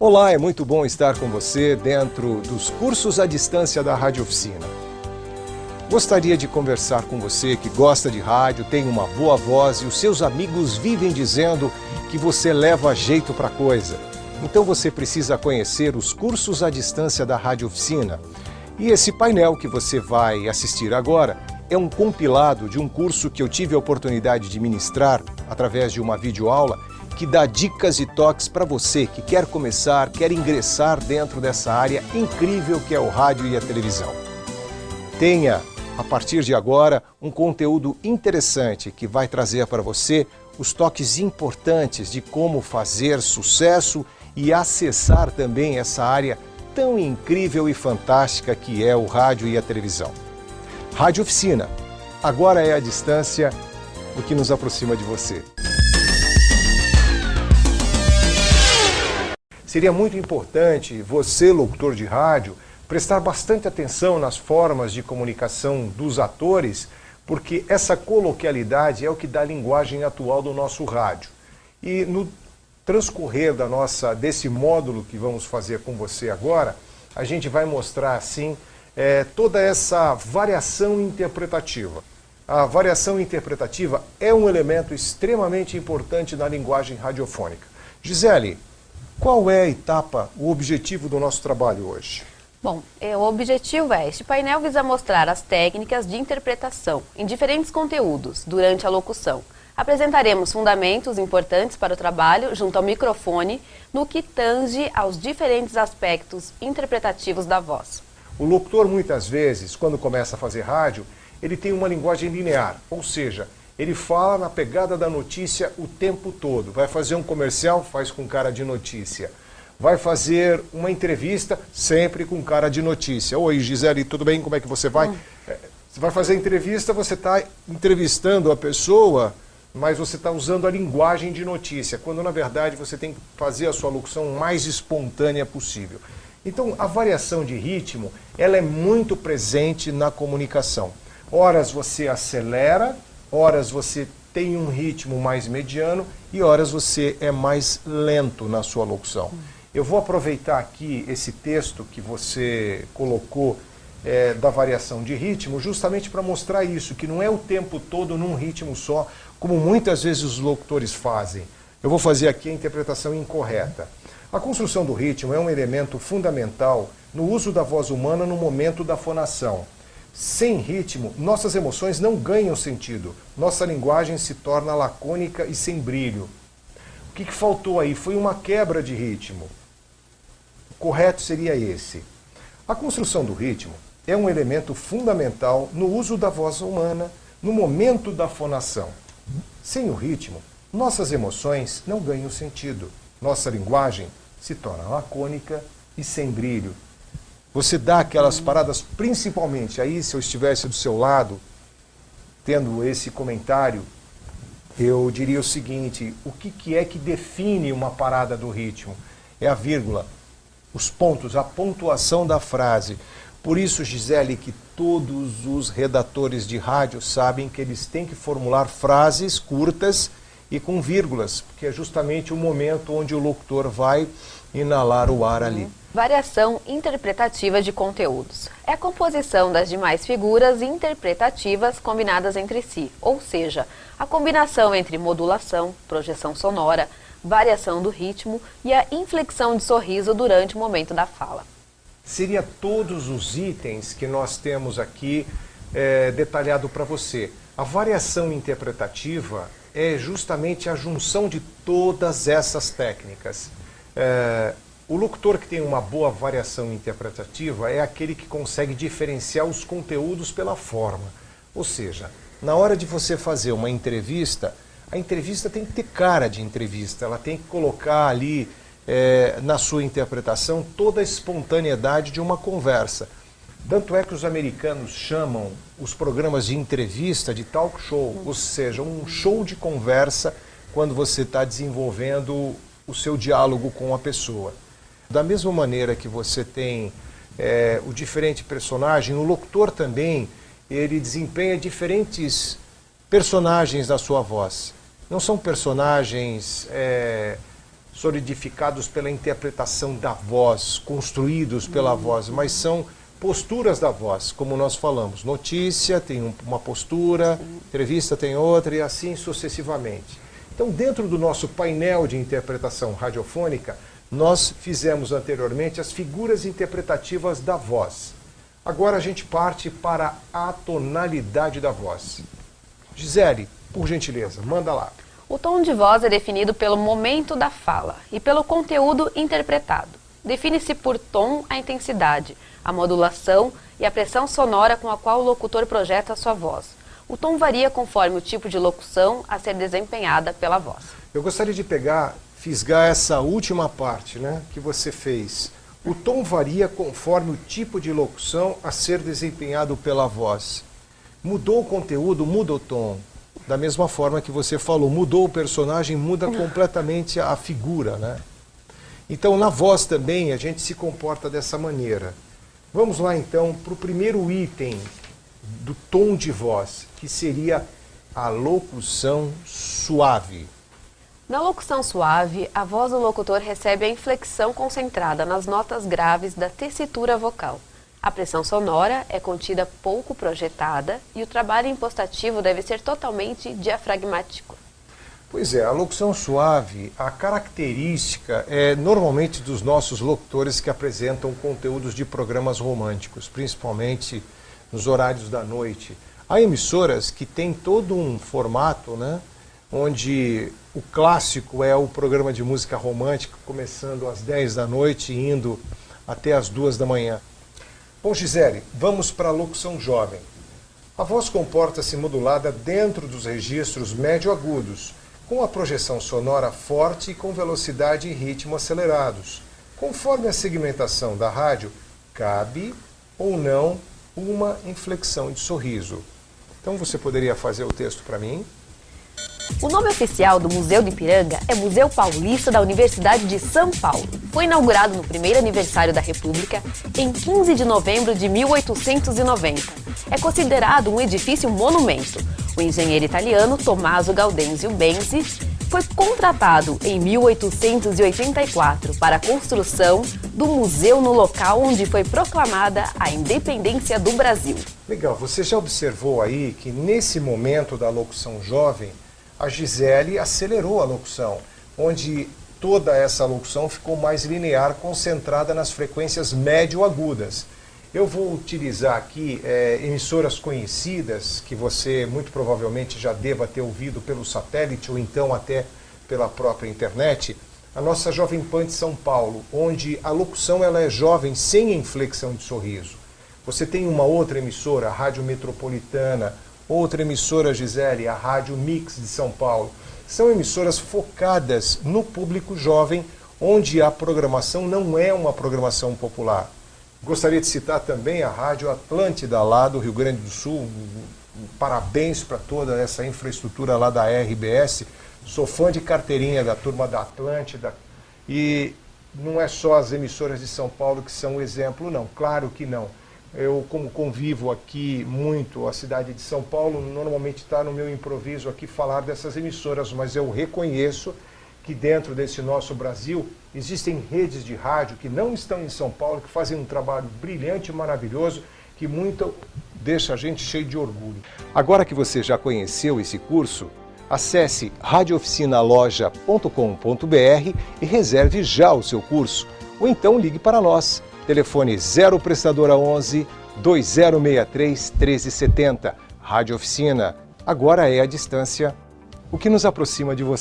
Olá, é muito bom estar com você dentro dos cursos à distância da Rádio Oficina. Gostaria de conversar com você que gosta de rádio, tem uma boa voz e os seus amigos vivem dizendo que você leva jeito para a coisa. Então você precisa conhecer os cursos à distância da Rádio Oficina. E esse painel que você vai assistir agora é um compilado de um curso que eu tive a oportunidade de ministrar através de uma videoaula que dá dicas e toques para você que quer começar, quer ingressar dentro dessa área incrível que é o rádio e a televisão. Tenha, a partir de agora, um conteúdo interessante que vai trazer para você os toques importantes de como fazer sucesso e acessar também essa área tão incrível e fantástica que é o rádio e a televisão. Rádio Oficina, agora é a distância o que nos aproxima de você. Seria muito importante você, locutor de rádio, prestar bastante atenção nas formas de comunicação dos atores, porque essa coloquialidade é o que dá a linguagem atual do nosso rádio. E no transcorrer desse módulo que vamos fazer com você agora, a gente vai mostrar assim toda essa variação interpretativa. A variação interpretativa é um elemento extremamente importante na linguagem radiofônica. Gisele, qual é a etapa, o objetivo do nosso trabalho hoje? Bom, o objetivo este painel visa mostrar as técnicas de interpretação em diferentes conteúdos durante a locução. Apresentaremos fundamentos importantes para o trabalho junto ao microfone no que tange aos diferentes aspectos interpretativos da voz. O locutor muitas vezes, quando começa a fazer rádio, ele tem uma linguagem linear, ou seja, ele fala na pegada da notícia o tempo todo. Vai fazer um comercial, faz com cara de notícia. Vai fazer uma entrevista, sempre com cara de notícia. Oi, Gisele, tudo bem? Como é que você vai? Você vai fazer entrevista, você está entrevistando a pessoa, mas você está usando a linguagem de notícia, quando na verdade você tem que fazer a sua locução mais espontânea possível. Então, a variação de ritmo, ela é muito presente na comunicação. Horas você acelera, horas você tem um ritmo mais mediano e horas você é mais lento na sua locução. Eu vou aproveitar aqui esse texto que você colocou da variação de ritmo justamente para mostrar isso, que não é o tempo todo num ritmo só, como muitas vezes os locutores fazem. Eu vou fazer aqui a interpretação incorreta. A construção do ritmo é um elemento fundamental no uso da voz humana no momento da fonação. Sem ritmo, nossas emoções não ganham sentido. Nossa linguagem se torna lacônica e sem brilho. O que faltou aí? Foi uma quebra de ritmo. O correto seria esse. A construção do ritmo é um elemento fundamental no uso da voz humana no momento da fonação. Sem o ritmo, nossas emoções não ganham sentido. Nossa linguagem se torna lacônica e sem brilho. Você dá aquelas paradas, principalmente, aí se eu estivesse do seu lado, tendo esse comentário, eu diria o seguinte, o que é que define uma parada do ritmo? É a vírgula, os pontos, a pontuação da frase. Por isso, Gisele, que todos os redatores de rádio sabem que eles têm que formular frases curtas e com vírgulas, porque é justamente o momento onde o locutor vai inalar o ar ali. Variação interpretativa de conteúdos. É a composição das demais figuras interpretativas combinadas entre si, ou seja, a combinação entre modulação, projeção sonora, variação do ritmo e a inflexão de sorriso durante o momento da fala. Seria todos os itens que nós temos aqui detalhado para você. A variação interpretativa é justamente a junção de todas essas técnicas. O locutor que tem uma boa variação interpretativa é aquele que consegue diferenciar os conteúdos pela forma. Ou seja, na hora de você fazer uma entrevista, a entrevista tem que ter cara de entrevista, ela tem que colocar ali na sua interpretação toda a espontaneidade de uma conversa. Tanto é que os americanos chamam os programas de entrevista de talk show, ou seja, um show de conversa quando você está desenvolvendo o seu diálogo com a pessoa. Da mesma maneira que você tem o diferente personagem, o locutor também, ele desempenha diferentes personagens na sua voz. Não são personagens solidificados pela interpretação da voz, construídos pela voz, mas são posturas da voz, como nós falamos. Notícia tem uma postura, entrevista tem outra e assim sucessivamente. Então, dentro do nosso painel de interpretação radiofônica, nós fizemos anteriormente as figuras interpretativas da voz. Agora a gente parte para a tonalidade da voz. Gisele, por gentileza, manda lá. O tom de voz é definido pelo momento da fala e pelo conteúdo interpretado. Define-se por tom a intensidade, a modulação e a pressão sonora com a qual o locutor projeta a sua voz. O tom varia conforme o tipo de locução a ser desempenhada pela voz. Eu gostaria de fisgar essa última parte, né, que você fez. O tom varia conforme o tipo de locução a ser desempenhado pela voz. Mudou o conteúdo, muda o tom. Da mesma forma que você falou, mudou o personagem, muda completamente a figura, né? Então, na voz também, a gente se comporta dessa maneira. Vamos lá, então, para o primeiro item do tom de voz, que seria a locução suave. Na locução suave, a voz do locutor recebe a inflexão concentrada nas notas graves da tessitura vocal. A pressão sonora é contida pouco projetada e o trabalho impostativo deve ser totalmente diafragmático. Pois é, a locução suave, a característica é normalmente dos nossos locutores que apresentam conteúdos de programas românticos, principalmente nos horários da noite. Há emissoras que têm todo um formato, né, onde o clássico é o programa de música romântica, começando às 10 da noite e indo até às 2 da manhã. Bom, Gisele, vamos para a locução jovem. A voz comporta-se modulada dentro dos registros médio-agudos, com a projeção sonora forte e com velocidade e ritmo acelerados. Conforme a segmentação da rádio, cabe ou não uma inflexão de sorriso. Então você poderia fazer o texto para mim? O nome oficial do Museu do Ipiranga é Museu Paulista da Universidade de São Paulo. Foi inaugurado no primeiro aniversário da República, em 15 de novembro de 1890. É considerado um edifício monumento. O engenheiro italiano Tommaso Gaudenzio Benzi foi contratado em 1884 para a construção do museu no local onde foi proclamada a independência do Brasil. Legal, você já observou aí que nesse momento da locução jovem, a Gisele acelerou a locução, onde toda essa locução ficou mais linear, concentrada nas frequências médio-agudas. Eu vou utilizar aqui emissoras conhecidas, que você muito provavelmente já deva ter ouvido pelo satélite ou então até pela própria internet. A nossa Jovem Pan de São Paulo, onde a locução ela é jovem sem inflexão de sorriso. Você tem uma outra emissora, a Rádio Metropolitana, outra emissora, Gisele, a Rádio Mix de São Paulo. São emissoras focadas no público jovem, onde a programação não é uma programação popular. Gostaria de citar também a Rádio Atlântida, lá do Rio Grande do Sul. Parabéns para toda essa infraestrutura lá da RBS. Sou fã de carteirinha da turma da Atlântida. E não é só as emissoras de São Paulo que são exemplo, não. Claro que não. Eu, como convivo aqui muito a cidade de São Paulo, normalmente está no meu improviso aqui falar dessas emissoras, mas eu reconheço que dentro desse nosso Brasil existem redes de rádio que não estão em São Paulo, que fazem um trabalho brilhante e maravilhoso, que muito deixa a gente cheio de orgulho. Agora que você já conheceu esse curso, acesse radiooficinaloja.com.br e reserve já o seu curso, ou então ligue para nós. Telefone 0 Prestadora 11 2063 1370. Rádio Oficina, agora é a distância, o que nos aproxima de você.